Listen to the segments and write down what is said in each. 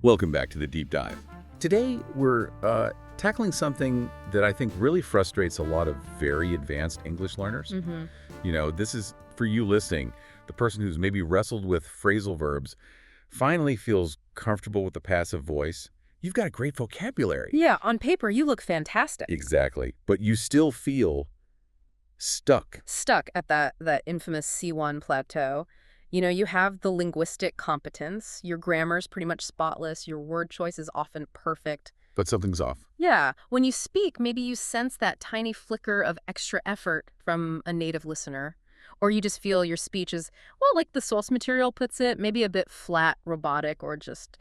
Welcome back to the Deep Dive. Today, we're tackling something that I think really frustrates a lot of very advanced English learners. This is for you listening, the person who's maybe wrestled with phrasal verbs, finally feels comfortable with the passive voice. You've got a great vocabulary. Yeah, on paper, you look fantastic. Exactly. But you still feel stuck. Stuck at that infamous C1 plateau. You have the linguistic competence. Your grammar's pretty much spotless. Your word choice is often perfect. But something's off. Yeah. When you speak, maybe you sense that tiny flicker of extra effort from a native listener. Or you just feel your speech is, well, like the source material puts it, maybe a bit flat, robotic, or just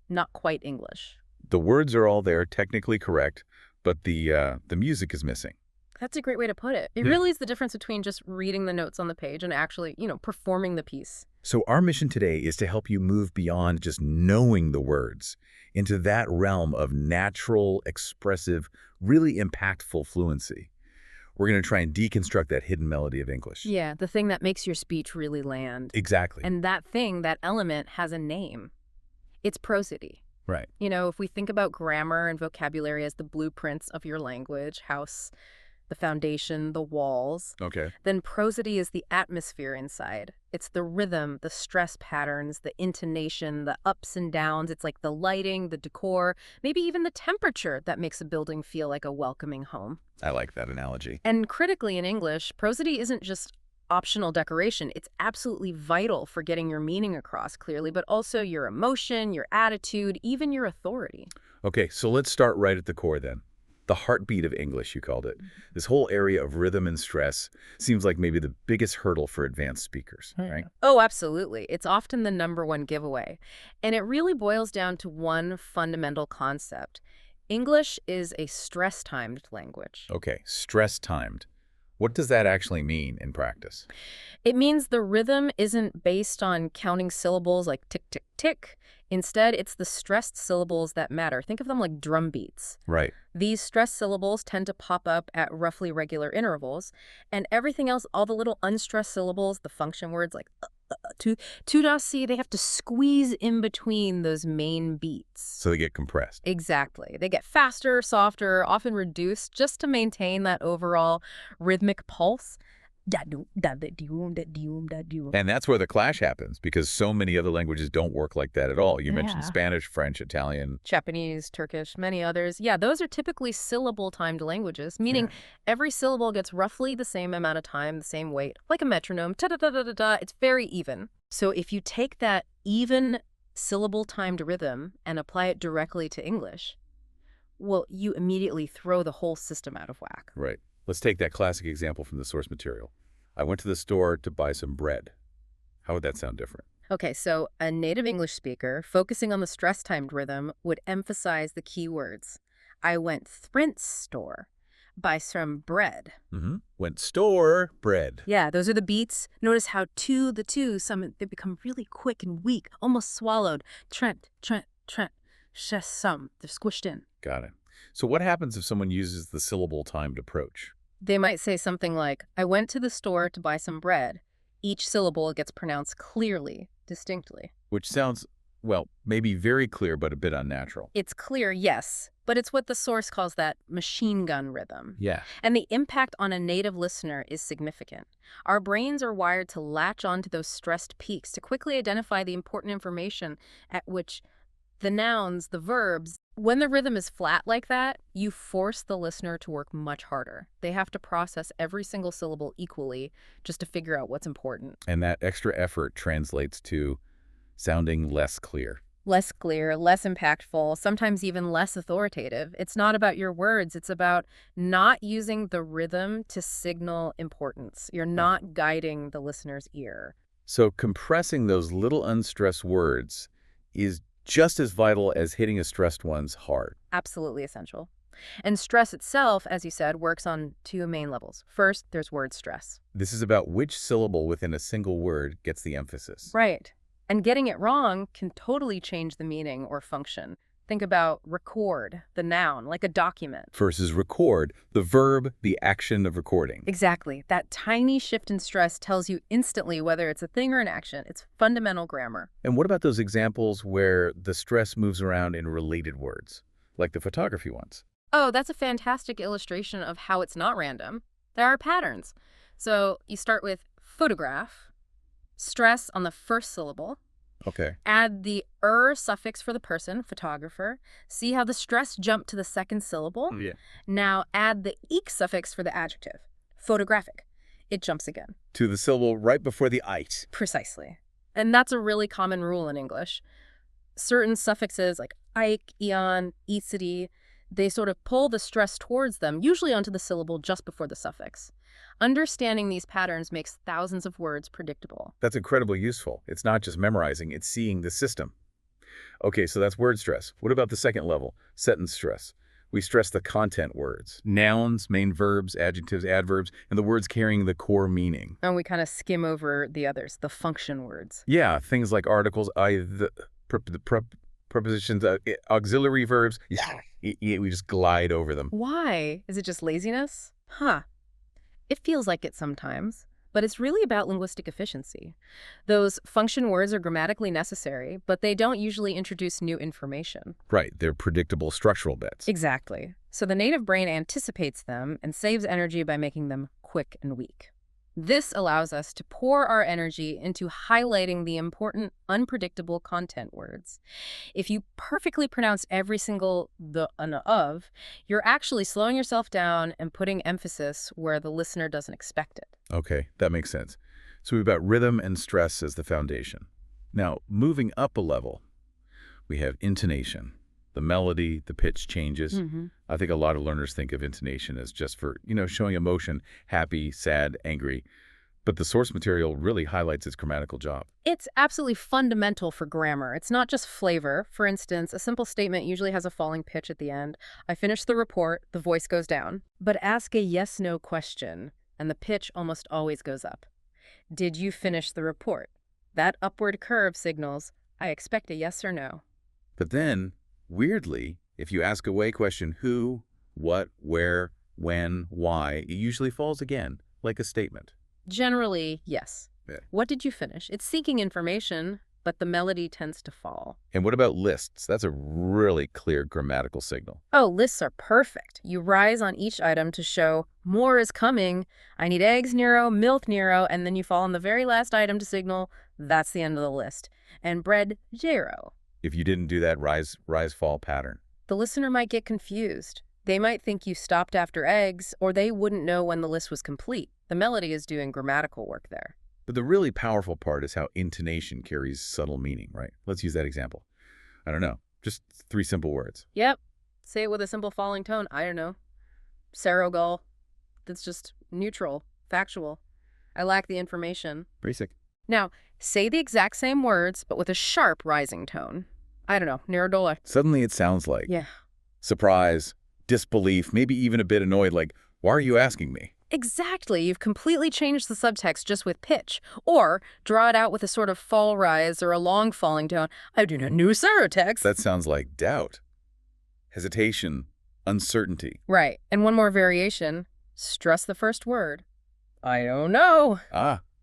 not quite English. The words are all there, technically correct, but the music is missing. That's a great way to put it. It really is the difference between just reading the notes on the page and actually, performing the piece. So our mission today is to help you move beyond just knowing the words into that realm of natural, expressive, really impactful fluency. We're going to try and deconstruct that hidden melody of English. Yeah, the thing that makes your speech really land. Exactly. And that thing, that element, has a name. It's prosody. Right. If we think about grammar and vocabulary as the blueprints of your language, house, the foundation, the walls, then prosody is the atmosphere inside. It's the rhythm, the stress patterns, the intonation, the ups and downs. It's like the lighting, the decor, maybe even the temperature that makes a building feel like a welcoming home. I like that analogy. And critically in English, prosody isn't just optional decoration. It's absolutely vital for getting your meaning across clearly, but also your emotion, your attitude, even your authority. Okay, so let's start right at the core then. The heartbeat of English, you called it. This whole area of rhythm and stress seems like maybe the biggest hurdle for advanced speakers, right? Oh, absolutely. It's often the #1 giveaway. And it really boils down to one fundamental concept. English is a stress-timed language. Okay, stress-timed. What does that actually mean in practice? It means the rhythm isn't based on counting syllables like tick, tick, tick. Instead, it's the stressed syllables that matter. Think of them like drum beats. Right. These stressed syllables tend to pop up at roughly regular intervals, and everything else, all the little unstressed syllables, the function words like to da si, they have to squeeze in between those main beats. So they get compressed. Exactly. They get faster, softer, often reduced just to maintain that overall rhythmic pulse. And that's where the clash happens, because so many other languages don't work like that at all. You mentioned Spanish, French, Italian. Japanese, Turkish, many others. Yeah, those are typically syllable-timed languages, meaning every syllable gets roughly the same amount of time, the same weight, like a metronome. Ta-da-da-da-da-da. It's very even. So if you take that even syllable-timed rhythm and apply it directly to English, well, you immediately throw the whole system out of whack. Right. Let's take that classic example from the source material. I went to the store to buy some bread. How would that sound different? Okay, so a native English speaker focusing on the stress-timed rhythm would emphasize the key words. I went thrint store, buy some bread. Went store, bread. Yeah, those are the beats. Notice how they become really quick and weak, almost swallowed. Trent, Trent, Trent, some. They're squished in. Got it. So what happens if someone uses the syllable-timed approach? They might say something like, I went to the store to buy some bread. Each syllable gets pronounced clearly, distinctly. Which sounds, well, maybe very clear, but a bit unnatural. It's clear, yes, but it's what the source calls that machine gun rhythm. Yeah. And the impact on a native listener is significant. Our brains are wired to latch onto those stressed peaks to quickly identify the important information at which the nouns, the verbs. When the rhythm is flat like that, you force the listener to work much harder. They have to process every single syllable equally just to figure out what's important. And that extra effort translates to sounding less clear. Less clear, less impactful, sometimes even less authoritative. It's not about your words. It's about not using the rhythm to signal importance. You're not guiding the listener's ear. So compressing those little unstressed words is just as vital as hitting a stressed one's hard. Absolutely essential. And stress itself, as you said, works on two main levels. First, there's word stress. This is about which syllable within a single word gets the emphasis. Right. And getting it wrong can totally change the meaning or function. Think about record, the noun, like a document. Versus record, the verb, the action of recording. Exactly. That tiny shift in stress tells you instantly whether it's a thing or an action. It's fundamental grammar. And what about those examples where the stress moves around in related words, like the photography ones? Oh, that's a fantastic illustration of how it's not random. There are patterns. So you start with photograph, stress on the first syllable, Okay. add the suffix for the person, photographer. See how the stress jumped to the second syllable? Yeah. Now add the -ek suffix for the adjective, photographic. It jumps again. To the syllable right before the "ite." Precisely. And that's a really common rule in English. Certain suffixes like ike, eon, ecity, they sort of pull the stress towards them, usually onto the syllable just before the suffix. Understanding these patterns makes thousands of words predictable. That's incredibly useful. It's not just memorizing, it's seeing the system. Okay, so that's word stress. What about the second level, sentence stress? We stress the content words. Nouns, main verbs, adjectives, adverbs, and the words carrying the core meaning. And we kind of skim over the others, the function words. Yeah, things like articles, prepositions, auxiliary verbs. Yeah, we just glide over them. Why? Is it just laziness? Huh. It feels like it sometimes, but it's really about linguistic efficiency. Those function words are grammatically necessary, but they don't usually introduce new information. Right, they're predictable structural bits. Exactly. So the native brain anticipates them and saves energy by making them quick and weak. This allows us to pour our energy into highlighting the important, unpredictable content words. If you perfectly pronounce every single the and of, you're actually slowing yourself down and putting emphasis where the listener doesn't expect it. Okay, that makes sense. So we've got rhythm and stress as the foundation. Now, moving up a level, we have intonation. The melody, the pitch changes. I think a lot of learners think of intonation as just for, showing emotion, happy, sad, angry. But the source material really highlights its grammatical job. It's absolutely fundamental for grammar. It's not just flavor. For instance, a simple statement usually has a falling pitch at the end. I finished the report, the voice goes down. But ask a yes-no question, and the pitch almost always goes up. Did you finish the report? That upward curve signals, I expect a yes or no. But then, weirdly, if you ask a why question, who, what, where, when, why, it usually falls again, like a statement. Generally, yes. Yeah. What did you finish? It's seeking information, but the melody tends to fall. And what about lists? That's a really clear grammatical signal. Oh, lists are perfect. You rise on each item to show more is coming. I need eggs, Nero, milk, Nero, and then you fall on the very last item to signal that's the end of the list. And bread, Jero. If you didn't do that rise, fall pattern. The listener might get confused. They might think you stopped after eggs, or they wouldn't know when the list was complete. The melody is doing grammatical work there. But the really powerful part is how intonation carries subtle meaning, right? Let's use that example. I don't know, just 3 simple words. Yep. Say it with a simple falling tone. I don't know. Serogal. That's just neutral, factual. I lack the information. Basic. Now, say the exact same words, but with a sharp rising tone. I don't know, Neradola. Suddenly it sounds like Yeah. surprise, disbelief, maybe even a bit annoyed, like, why are you asking me? Exactly. You've completely changed the subtext just with pitch. Or draw it out with a sort of fall rise or a long falling tone. I do not know serotext. That sounds like doubt, hesitation, uncertainty. Right. And one more variation. Stress the first word. I don't know.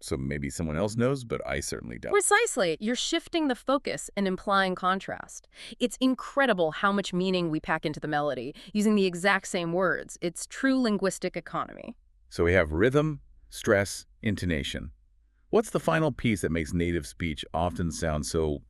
So maybe someone else knows, but I certainly don't. Precisely. You're shifting the focus and implying contrast. It's incredible how much meaning we pack into the melody, using the exact same words. It's true linguistic economy. So we have rhythm, stress, intonation. What's the final piece that makes native speech often sound so,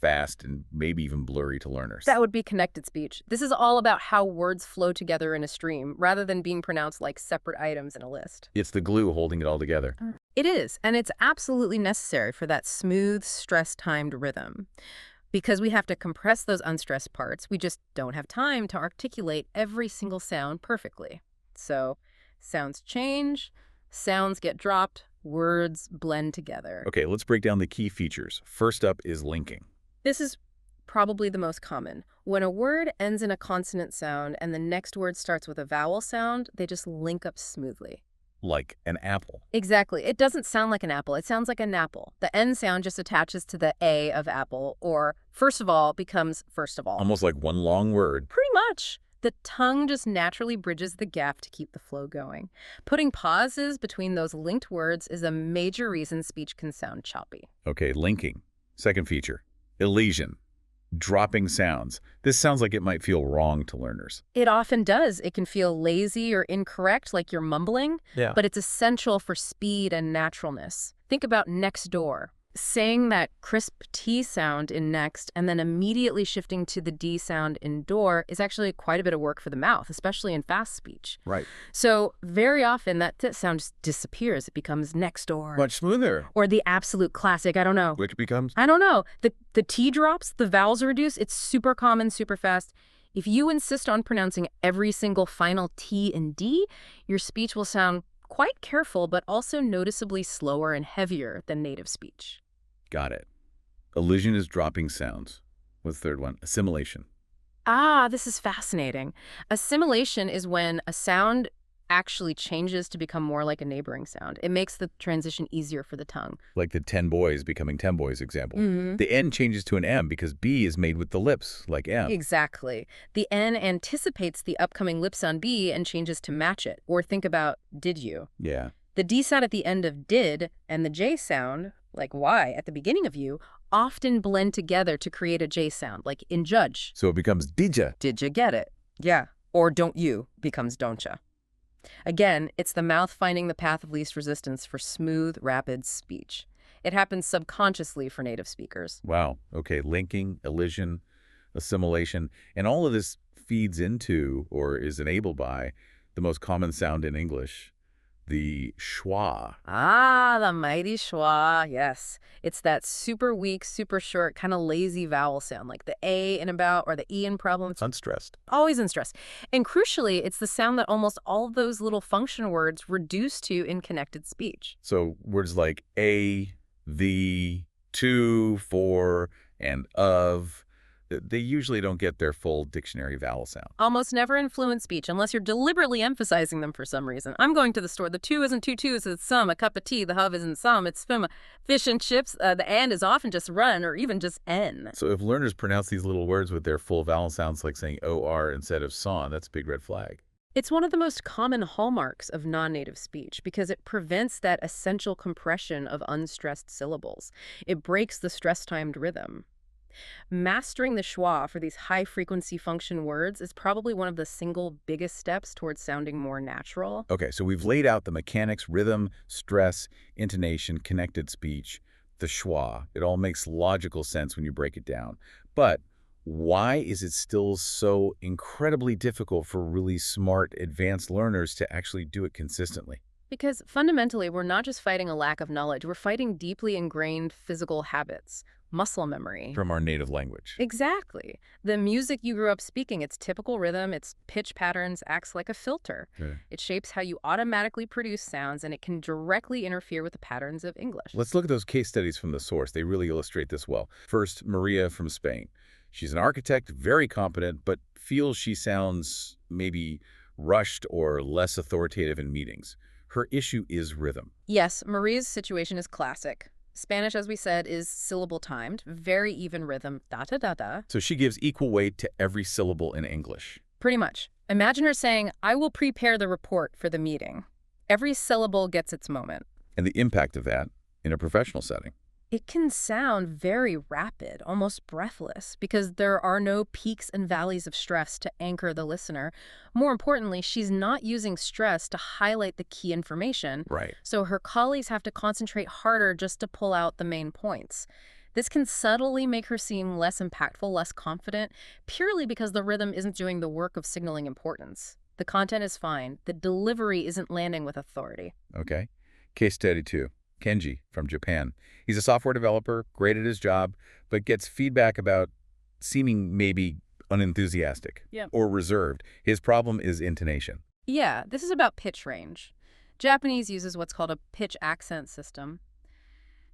fast and maybe even blurry to learners? That would be connected speech. This is all about how words flow together in a stream, rather than being pronounced like separate items in a list. It's the glue holding it all together. It is, and it's absolutely necessary for that smooth, stress-timed rhythm. Because we have to compress those unstressed parts, we just don't have time to articulate every single sound perfectly. So, sounds change, sounds get dropped, words blend together. Okay, let's break down the key features. First up is linking. This is probably the most common. When a word ends in a consonant sound and the next word starts with a vowel sound, they just link up smoothly. like an apple. Exactly. It doesn't sound like an apple. It sounds like a napple. The N sound just attaches to the A of apple, or first of all becomes first of all. Almost like one long word. Pretty much. The tongue just naturally bridges the gap to keep the flow going. Putting pauses between those linked words is a major reason speech can sound choppy. Okay, linking. Second feature. Elision. Dropping sounds. This sounds like it might feel wrong to learners. It often does. It can feel lazy or incorrect, like you're mumbling, but it's essential for speed and naturalness. Think about next door. Saying that crisp T sound in next and then immediately shifting to the D sound in door is actually quite a bit of work for the mouth, especially in fast speech. Right. So very often that sound just disappears. It becomes next door. Much smoother. Or the absolute classic, I don't know. Which becomes? I don't know. The T drops, the vowels are reduced. It's super common, super fast. If you insist on pronouncing every single final T and D, your speech will sound quite careful, but also noticeably slower and heavier than native speech. Got it. Elision is dropping sounds. What's the third one? Assimilation. Ah, this is fascinating. Assimilation is when a sound actually changes to become more like a neighboring sound. It makes the transition easier for the tongue. Like the 10 boys becoming 10 boys example. Mm-hmm. The N changes to an M because B is made with the lips, like M. Exactly. The N anticipates the upcoming lip sound B and changes to match it. Or think about did you. Yeah. The D sound at the end of did and the J sound, like Y at the beginning of you, often blend together to create a J sound, like in judge. So it becomes didja. Did you get it? Yeah. Or don't you becomes don't ya. Again, it's the mouth finding the path of least resistance for smooth, rapid speech. It happens subconsciously for native speakers. Wow. Okay. Linking, elision, assimilation, and all of this feeds into or is enabled by the most common sound in English, the schwa. Ah, the mighty schwa, yes. It's that super weak, super short, kind of lazy vowel sound, like the A in about or the E in problem. It's unstressed. Always in stress. And crucially, it's the sound that almost all of those little function words reduce to in connected speech. So words like a, the, to, for, and of, they usually don't get their full dictionary vowel sound. Almost never in fluent speech unless you're deliberately emphasizing them for some reason. I'm going to the store. The two isn't two twos, it's some. A cup of tea. The hove isn't some. It's fim. Fish and chips. The and is often just run or even just N. So if learners pronounce these little words with their full vowel sounds like saying OR instead of son, that's a big red flag. It's one of the most common hallmarks of non-native speech because it prevents that essential compression of unstressed syllables. It breaks the stress-timed rhythm. Mastering the schwa for these high-frequency function words is probably one of the single biggest steps towards sounding more natural. Okay, so we've laid out the mechanics, rhythm, stress, intonation, connected speech, the schwa. It all makes logical sense when you break it down. But why is it still so incredibly difficult for really smart, advanced learners to actually do it consistently? Because fundamentally, we're not just fighting a lack of knowledge, we're fighting deeply ingrained physical habits, muscle memory. From our native language. Exactly. The music you grew up speaking, its typical rhythm, its pitch patterns acts like a filter. Okay. It shapes how you automatically produce sounds, and it can directly interfere with the patterns of English. Let's look at those case studies from the source. They really illustrate this well. First, Maria from Spain. She's an architect, very competent, but feels she sounds maybe rushed or less authoritative in meetings. Her issue is rhythm. Yes, Maria's situation is classic. Spanish, as we said, is syllable timed, very even rhythm, da-da-da-da. So she gives equal weight to every syllable in English. Pretty much. Imagine her saying, I will prepare the report for the meeting. Every syllable gets its moment. And the impact of that in a professional setting. It can sound very rapid, almost breathless, because there are no peaks and valleys of stress to anchor the listener. More importantly, she's not using stress to highlight the key information. Right. So her colleagues have to concentrate harder just to pull out the main points. This can subtly make her seem less impactful, less confident, purely because the rhythm isn't doing the work of signaling importance. The content is fine. The delivery isn't landing with authority. Okay. Case study 2. Kenji from Japan. He's a software developer, great at his job, but gets feedback about seeming maybe unenthusiastic or reserved. His problem is intonation. Yeah, this is about pitch range. Japanese uses what's called a pitch accent system.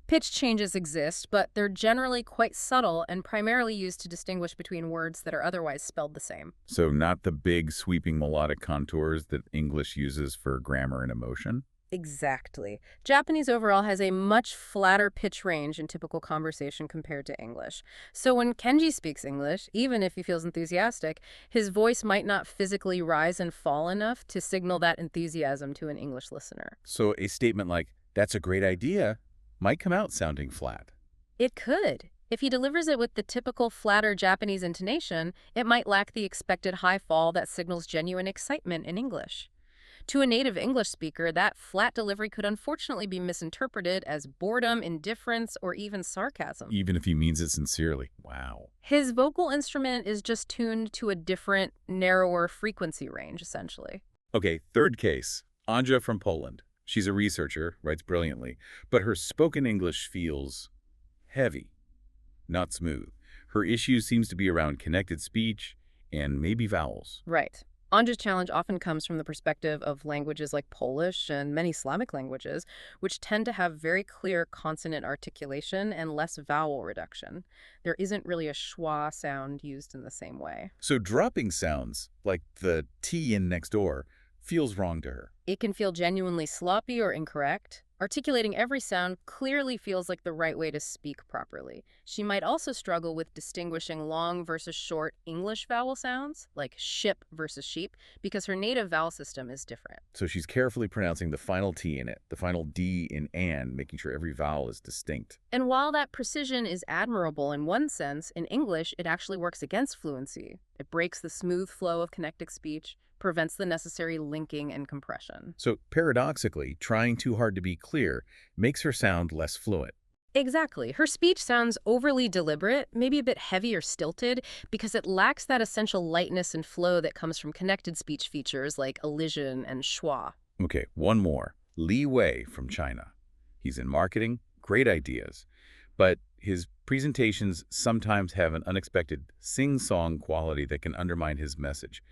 Pitch changes exist, but they're generally quite subtle and primarily used to distinguish between words that are otherwise spelled the same. So not the big sweeping melodic contours that English uses for grammar and emotion? Exactly. Japanese overall has a much flatter pitch range in typical conversation compared to English. So when Kenji speaks English, even if he feels enthusiastic, his voice might not physically rise and fall enough to signal that enthusiasm to an English listener. So a statement like, "That's a great idea," might come out sounding flat. It could. If he delivers it with the typical flatter Japanese intonation, it might lack the expected high fall that signals genuine excitement in English. To a native English speaker, that flat delivery could unfortunately be misinterpreted as boredom, indifference, or even sarcasm. Even if he means it sincerely. Wow. His vocal instrument is just tuned to a different, narrower frequency range, essentially. Okay, third case. Anja from Poland. She's a researcher, writes brilliantly, but her spoken English feels heavy, not smooth. Her issue seems to be around connected speech and maybe vowels. Right. Anja's challenge often comes from the perspective of languages like Polish and many Slavic languages, which tend to have very clear consonant articulation and less vowel reduction. There isn't really a schwa sound used in the same way. So dropping sounds, like the T in next door, feels wrong to her. It can feel genuinely sloppy or incorrect. Articulating every sound clearly feels like the right way to speak properly. She might also struggle with distinguishing long versus short English vowel sounds, like ship versus sheep, because her native vowel system is different. So she's carefully pronouncing the final T in it, the final D in "and," making sure every vowel is distinct. And while that precision is admirable in one sense, in English it actually works against fluency. It breaks the smooth flow of connected speech, prevents the necessary linking and compression. So paradoxically, trying too hard to be clear makes her sound less fluent. Exactly. Her speech sounds overly deliberate, maybe a bit heavy or stilted, because it lacks that essential lightness and flow that comes from connected speech features like elision and schwa. Okay, one more. Li Wei from China. He's in marketing, great ideas, but his presentations sometimes have an unexpected sing-song quality that can undermine his message.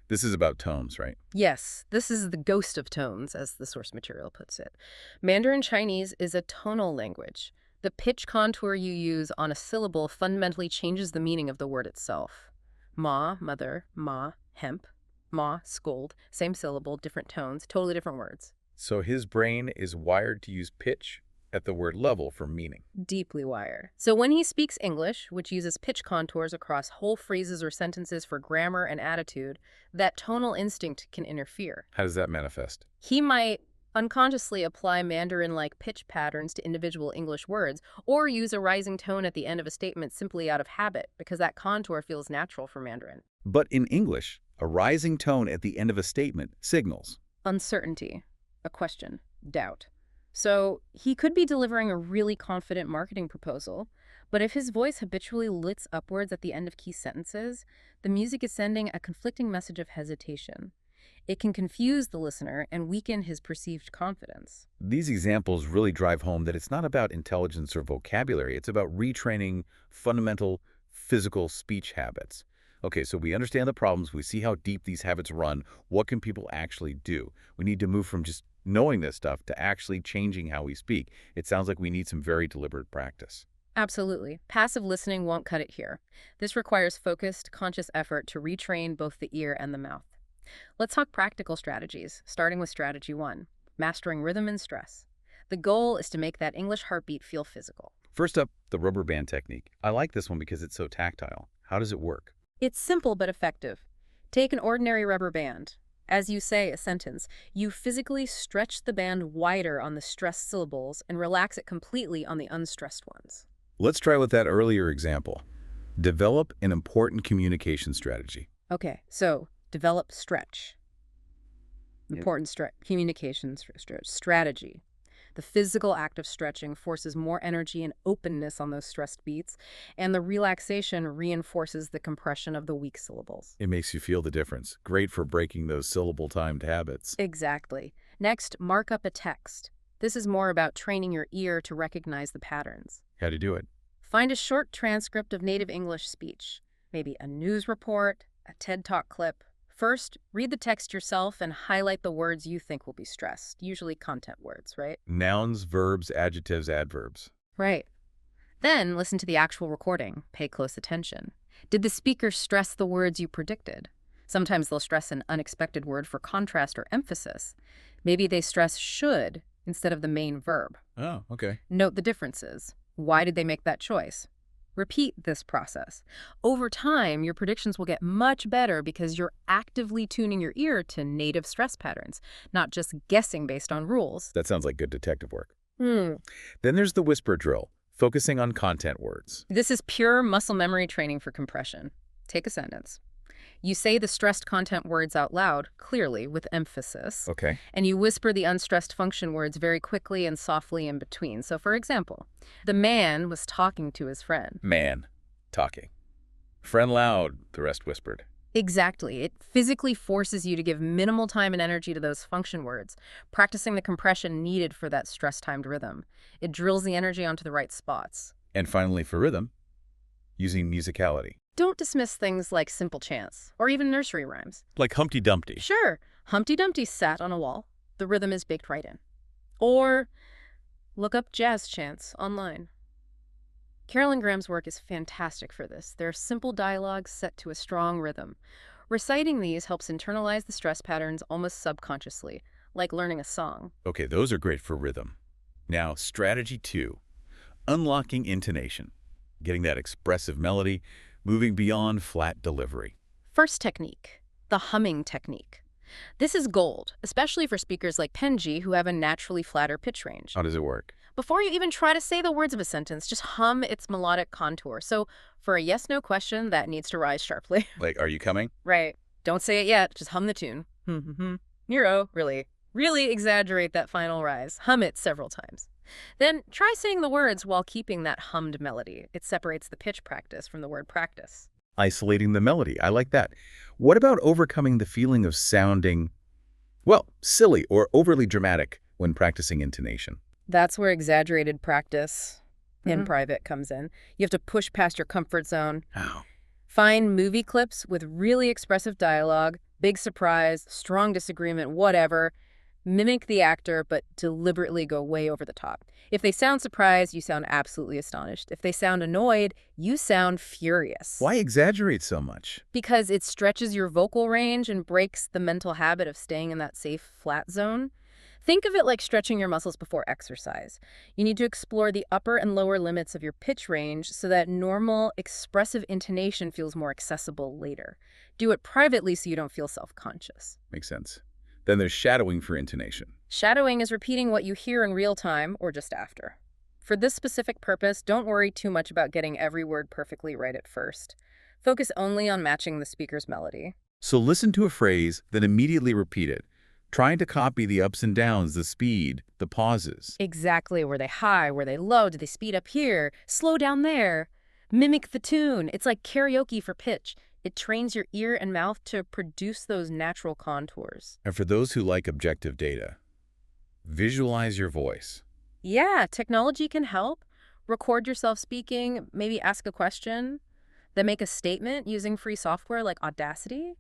This is about tones, right? Yes, this is the ghost of tones, as the source material puts it. Mandarin Chinese is a tonal language. The pitch contour you use on a syllable fundamentally changes the meaning of the word itself. Ma, mother, ma, hemp, ma, scold, same syllable, different tones, totally different words. So his brain is wired to use pitch at the word level for meaning. Deeply wired. So when he speaks English, which uses pitch contours across whole phrases or sentences for grammar and attitude, that tonal instinct can interfere. How does that manifest? He might unconsciously apply Mandarin-like pitch patterns to individual English words, or use a rising tone at the end of a statement simply out of habit, because that contour feels natural for Mandarin. But in English, a rising tone at the end of a statement signals. Uncertainty, a question, doubt. So he could be delivering a really confident marketing proposal, but if his voice habitually lifts upwards at the end of key sentences, the music is sending a conflicting message of hesitation. It can confuse the listener and weaken his perceived confidence. These examples really drive home that it's not about intelligence or vocabulary. It's about retraining fundamental physical speech habits. Okay, so we understand the problems. We see how deep these habits run. What can people actually do? We need to move from just knowing this stuff to actually changing how we speak. It sounds like we need some very deliberate practice. Absolutely. Passive listening won't cut it here. This requires focused, conscious effort to retrain both the ear and the mouth. Let's talk practical strategies, starting with strategy 1, mastering rhythm and stress. The goal is to make that English heartbeat feel physical. First up, the rubber band technique. I like this one because it's so tactile. How does it work? It's simple but effective. Take an ordinary rubber band. As you say a sentence, you physically stretch the band wider on the stressed syllables and relax it completely on the unstressed ones. Let's try with that earlier example. Develop an important communication strategy. Okay, so develop stretch. Yep. Important communication strategy. The physical act of stretching forces more energy and openness on those stressed beats, and the relaxation reinforces the compression of the weak syllables. It makes you feel the difference. Great for breaking those syllable-timed habits. Exactly. Next, mark up a text. This is more about training your ear to recognize the patterns. How to do it? Find a short transcript of native English speech, maybe a news report, a TED Talk clip. First, read the text yourself and highlight the words you think will be stressed, usually content words, right? Nouns, verbs, adjectives, adverbs. Right. Then listen to the actual recording. Pay close attention. Did the speaker stress the words you predicted? Sometimes they'll stress an unexpected word for contrast or emphasis. Maybe they stress should instead of the main verb. Oh, okay. Note the differences. Why did they make that choice? Repeat this process. Over time, your predictions will get much better because you're actively tuning your ear to native stress patterns, not just guessing based on rules. That sounds like good detective work. Then there's the whisper drill, focusing on content words. This is pure muscle memory training for compression. Take a sentence. You say the stressed content words out loud, clearly, with emphasis. Okay. And you whisper the unstressed function words very quickly and softly in between. So, for example, the man was talking to his friend. Man, talking. Friend loud, the rest whispered. Exactly. It physically forces you to give minimal time and energy to those function words, practicing the compression needed for that stress-timed rhythm. It drills the energy onto the right spots. And finally, for rhythm, using musicality. Don't dismiss things like simple chants or even nursery rhymes. Like Humpty Dumpty. Sure, Humpty Dumpty sat on a wall. The rhythm is baked right in. Or look up jazz chants online. Carolyn Graham's work is fantastic for this. They're simple dialogues set to a strong rhythm. Reciting these helps internalize the stress patterns almost subconsciously, like learning a song. Okay, those are great for rhythm. Now, strategy 2, unlocking intonation. Getting that expressive melody, moving beyond flat delivery. First technique, the humming technique. This is gold, especially for speakers like Penji who have a naturally flatter pitch range. How does it work? Before you even try to say the words of a sentence, just hum its melodic contour. So for a yes-no question, that needs to rise sharply. Like, are you coming? Right. Don't say it yet. Just hum the tune. Nero, really exaggerate that final rise. Hum it several times. Then try saying the words while keeping that hummed melody. It separates the pitch practice from the word practice. Isolating the melody. I like that. What about overcoming the feeling of sounding, well, silly or overly dramatic when practicing intonation? That's where exaggerated practice in private comes in. You have to push past your comfort zone. How? Find movie clips with really expressive dialogue, big surprise, strong disagreement, whatever. Mimic the actor, but deliberately go way over the top. If they sound surprised, you sound absolutely astonished. If they sound annoyed, you sound furious. Why exaggerate so much? Because it stretches your vocal range and breaks the mental habit of staying in that safe, flat zone. Think of it like stretching your muscles before exercise. You need to explore the upper and lower limits of your pitch range so that normal, expressive intonation feels more accessible later. Do it privately so you don't feel self-conscious. Makes sense. Then there's shadowing for intonation. Shadowing is repeating what you hear in real time or just after. For this specific purpose, don't worry too much about getting every word perfectly right at first. Focus only on matching the speaker's melody. So listen to a phrase, then immediately repeat it, trying to copy the ups and downs, the speed, the pauses. Exactly. Were they high? Were they low? Did they speed up here? Slow down there? Mimic the tune. It's like karaoke for pitch. It trains your ear and mouth to produce those natural contours. And for those who like objective data, visualize your voice. Yeah, technology can help. Record yourself speaking, maybe ask a question, then make a statement using free software like Audacity.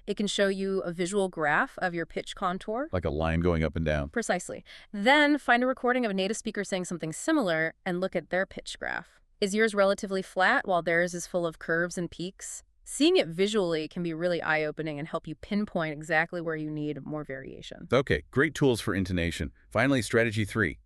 It can show you a visual graph of your pitch contour. Like a line going up and down. Precisely. Then find a recording of a native speaker saying something similar and look at their pitch graph. Is yours relatively flat while theirs is full of curves and peaks? Seeing it visually can be really eye-opening and help you pinpoint exactly where you need more variation. Okay, great tools for intonation. Finally, strategy 3,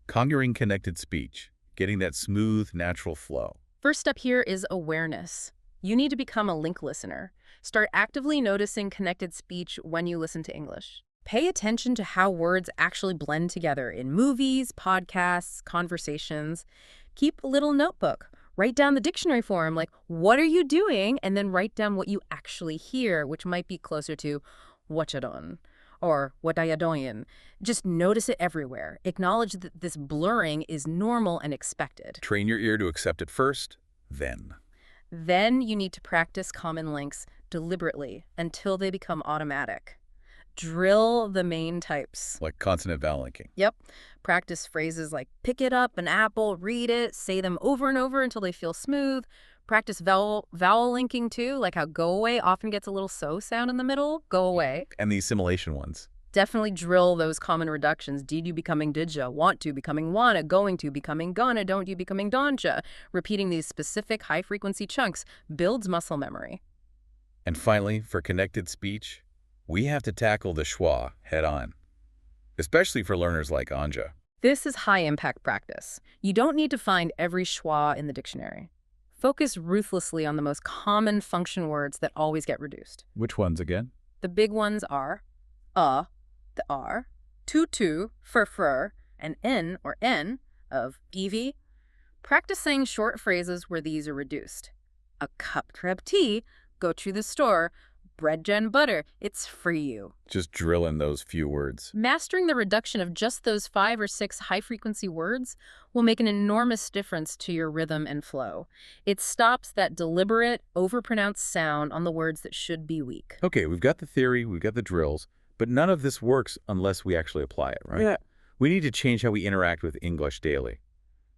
conjuring connected speech, getting that smooth, natural flow. First step here is awareness. You need to become a link listener. Start actively noticing connected speech when you listen to English. Pay attention to how words actually blend together in movies, podcasts, conversations. Keep a little notebook. Write down the dictionary form, like, what are you doing? And then write down what you actually hear, which might be closer to what you done or what are you doing. Just notice it everywhere. Acknowledge that this blurring is normal and expected. Train your ear to accept it first, then. Then you need to practice common links deliberately until they become automatic. Drill the main types. Like consonant-vowel linking. Yep. Practice phrases like pick it up, an apple, read it, say them over and over until they feel smooth. Practice vowel linking too, like how go away often gets a little so sound in the middle. Go away. And the assimilation ones. Definitely drill those common reductions. Did you becoming didja, want to becoming wanna, going to becoming gonna, don't you becoming don'tcha. Repeating these specific high-frequency chunks builds muscle memory. And finally, for connected speech, we have to tackle the schwa head-on, especially for learners like Anja. This is high-impact practice. You don't need to find every schwa in the dictionary. Focus ruthlessly on the most common function words that always get reduced. Which ones again? The big ones are the R, tu, fur, and N or N of EV. Practice saying short phrases where these are reduced. A cup crab tea, go to the store, bread and butter, it's for you. Just drill in those few words. Mastering the reduction of just those 5 or 6 high-frequency words will make an enormous difference to your rhythm and flow. It stops that deliberate, overpronounced sound on the words that should be weak. Okay, we've got the theory, we've got the drills, but none of this works unless we actually apply it, right? Yeah. We need to change how we interact with English daily.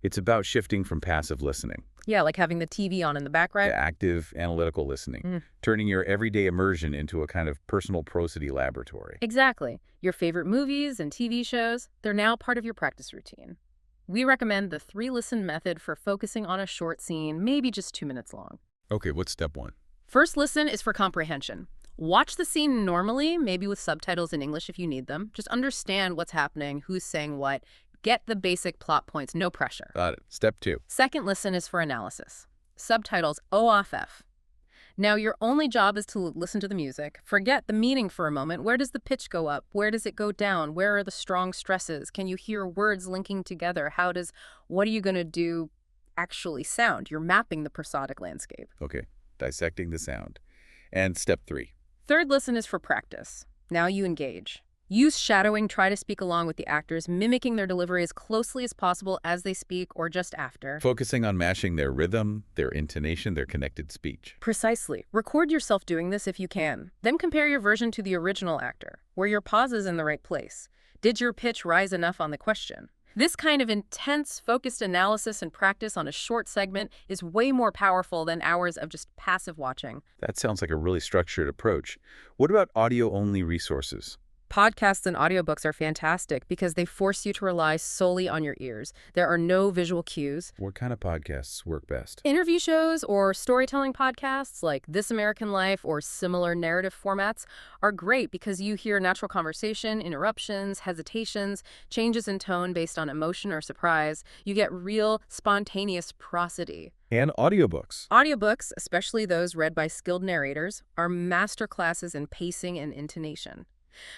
It's about shifting from passive listening. Yeah, like having the TV on in the background. To active, analytical listening, turning your everyday immersion into a kind of personal prosody laboratory. Exactly. Your favorite movies and TV shows, they're now part of your practice routine. We recommend the 3-listen method for focusing on a short scene, maybe just 2 minutes long. Okay, what's step 1? First listen is for comprehension. Watch the scene normally, maybe with subtitles in English if you need them. Just understand what's happening, who's saying what. Get the basic plot points, no pressure. Got it. Step 2. Second listen is for analysis. Subtitles OFF. Now your only job is to listen to the music. Forget the meaning for a moment. Where does the pitch go up? Where does it go down? Where are the strong stresses? Can you hear words linking together? What are you going to do actually sound? You're mapping the prosodic landscape. Okay, dissecting the sound. And step 3. Third listen is for practice. Now you engage. Use shadowing, try to speak along with the actors, mimicking their delivery as closely as possible as they speak or just after. Focusing on matching their rhythm, their intonation, their connected speech. Precisely. Record yourself doing this if you can. Then compare your version to the original actor. Were your pauses in the right place? Did your pitch rise enough on the question? This kind of intense, focused analysis and practice on a short segment is way more powerful than hours of just passive watching. That sounds like a really structured approach. What about audio-only resources? Podcasts and audiobooks are fantastic because they force you to rely solely on your ears. There are no visual cues. What kind of podcasts work best? Interview shows or storytelling podcasts like This American Life or similar narrative formats are great because you hear natural conversation, interruptions, hesitations, changes in tone based on emotion or surprise. You get real, spontaneous prosody. And audiobooks. Audiobooks, especially those read by skilled narrators, are masterclasses in pacing and intonation.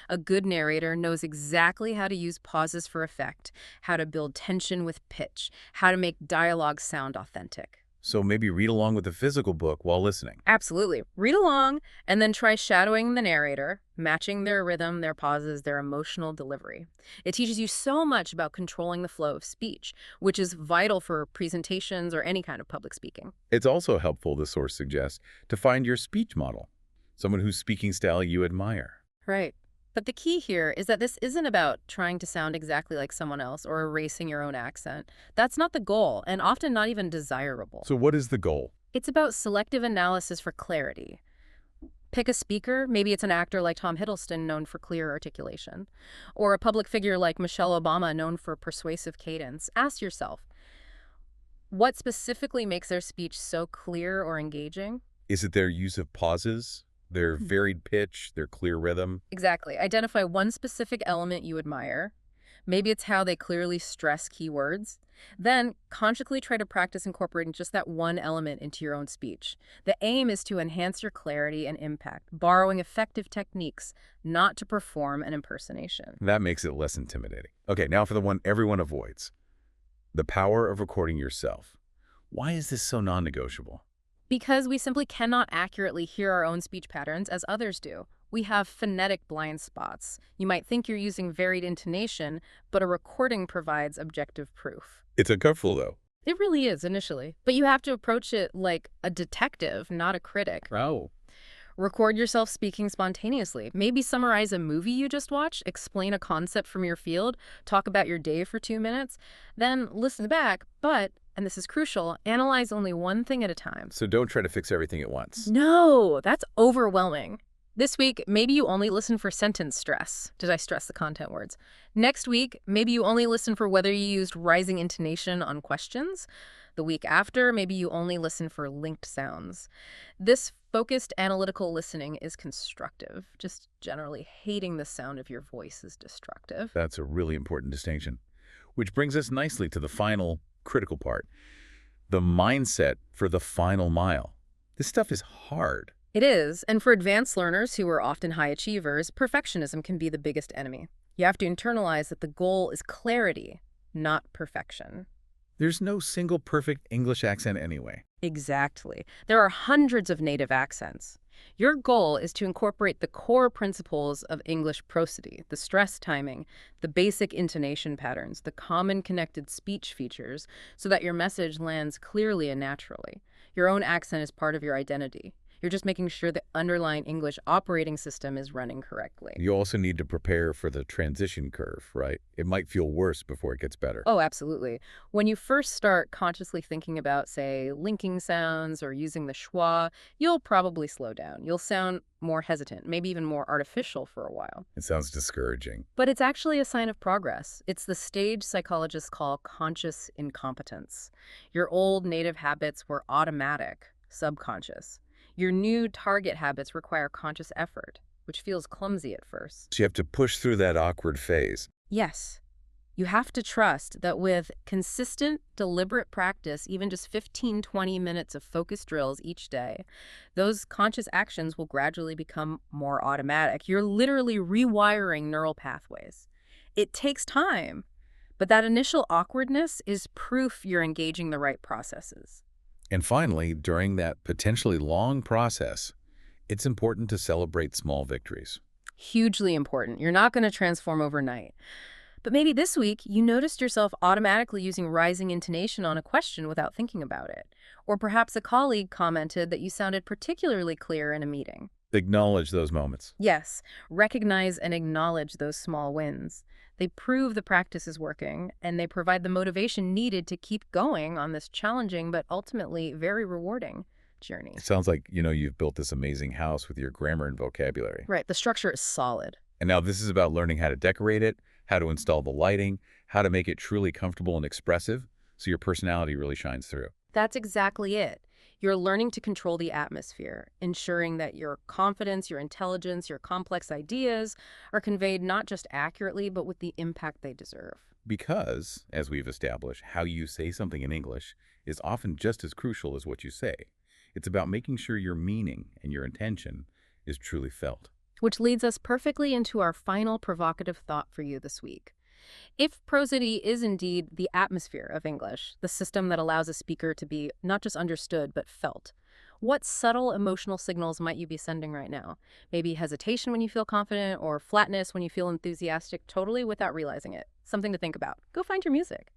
A good narrator knows exactly how to use pauses for effect, how to build tension with pitch, how to make dialogue sound authentic. So maybe read along with the physical book while listening. Absolutely. Read along and then try shadowing the narrator, matching their rhythm, their pauses, their emotional delivery. It teaches you so much about controlling the flow of speech, which is vital for presentations or any kind of public speaking. It's also helpful, the source suggests, to find your speech model, someone whose speaking style you admire. Right. But the key here is that this isn't about trying to sound exactly like someone else or erasing your own accent. That's not the goal, and often not even desirable. So what is the goal? It's about selective analysis for clarity. Pick a speaker, maybe it's an actor like Tom Hiddleston known for clear articulation, or a public figure like Michelle Obama known for persuasive cadence. Ask yourself, what specifically makes their speech so clear or engaging? Is it their use of pauses? Their varied pitch, their clear rhythm? Exactly. Identify one specific element you admire. Maybe it's how they clearly stress keywords. Then consciously try to practice incorporating just that one element into your own speech. The aim is to enhance your clarity and impact, borrowing effective techniques, not to perform an impersonation. That makes it less intimidating. Okay, now for the one everyone avoids. The power of recording yourself. Why is this so non-negotiable? Because we simply cannot accurately hear our own speech patterns as others do. We have phonetic blind spots. You might think you're using varied intonation, but a recording provides objective proof. It's uncomfortable, though. It really is initially, but you have to approach it like a detective, not a critic. Oh. Record yourself speaking spontaneously. Maybe summarize a movie you just watched, explain a concept from your field, talk about your day for 2 minutes, then listen back, but, and this is crucial, analyze only one thing at a time. So don't try to fix everything at once. No, that's overwhelming. This week, maybe you only listen for sentence stress. Did I stress the content words? Next week, maybe you only listen for whether you used rising intonation on questions. The week after, maybe you only listen for linked sounds. This focused analytical listening is constructive. Just generally hating the sound of your voice is destructive. That's a really important distinction. Which brings us nicely to the final critical part, the mindset for the final mile. This stuff is hard. It is, and for advanced learners who are often high achievers, perfectionism can be the biggest enemy. You have to internalize that the goal is clarity, not perfection. There's no single perfect English accent anyway. Exactly. There are hundreds of native accents. Your goal is to incorporate the core principles of English prosody, the stress timing, the basic intonation patterns, the common connected speech features, so that your message lands clearly and naturally. Your own accent is part of your identity. You're just making sure the underlying English operating system is running correctly. You also need to prepare for the transition curve, right? It might feel worse before it gets better. Oh, absolutely. When you first start consciously thinking about, say, linking sounds or using the schwa, you'll probably slow down. You'll sound more hesitant, maybe even more artificial for a while. It sounds discouraging. But it's actually a sign of progress. It's the stage psychologists call conscious incompetence. Your old native habits were automatic, subconscious. Your new target habits require conscious effort, which feels clumsy at first. So you have to push through that awkward phase. Yes. You have to trust that with consistent, deliberate practice, even just 15-20 minutes of focused drills each day, those conscious actions will gradually become more automatic. You're literally rewiring neural pathways. It takes time, but that initial awkwardness is proof you're engaging the right processes. And finally, during that potentially long process, it's important to celebrate small victories. Hugely important. You're not going to transform overnight. But maybe this week, you noticed yourself automatically using rising intonation on a question without thinking about it. Or perhaps a colleague commented that you sounded particularly clear in a meeting. Acknowledge those moments. Yes, recognize and acknowledge those small wins. They prove the practice is working, and they provide the motivation needed to keep going on this challenging but ultimately very rewarding journey. It sounds like, you've built this amazing house with your grammar and vocabulary. Right, the structure is solid. And now this is about learning how to decorate it, how to install the lighting, how to make it truly comfortable and expressive so your personality really shines through. That's exactly it. You're learning to control the atmosphere, ensuring that your confidence, your intelligence, your complex ideas are conveyed not just accurately, but with the impact they deserve. Because, as we've established, how you say something in English is often just as crucial as what you say. It's about making sure your meaning and your intention is truly felt. Which leads us perfectly into our final provocative thought for you this week. If prosody is indeed the atmosphere of English, the system that allows a speaker to be not just understood, but felt, what subtle emotional signals might you be sending right now? Maybe hesitation when you feel confident, or flatness when you feel enthusiastic, totally without realizing it. Something to think about. Go find your music.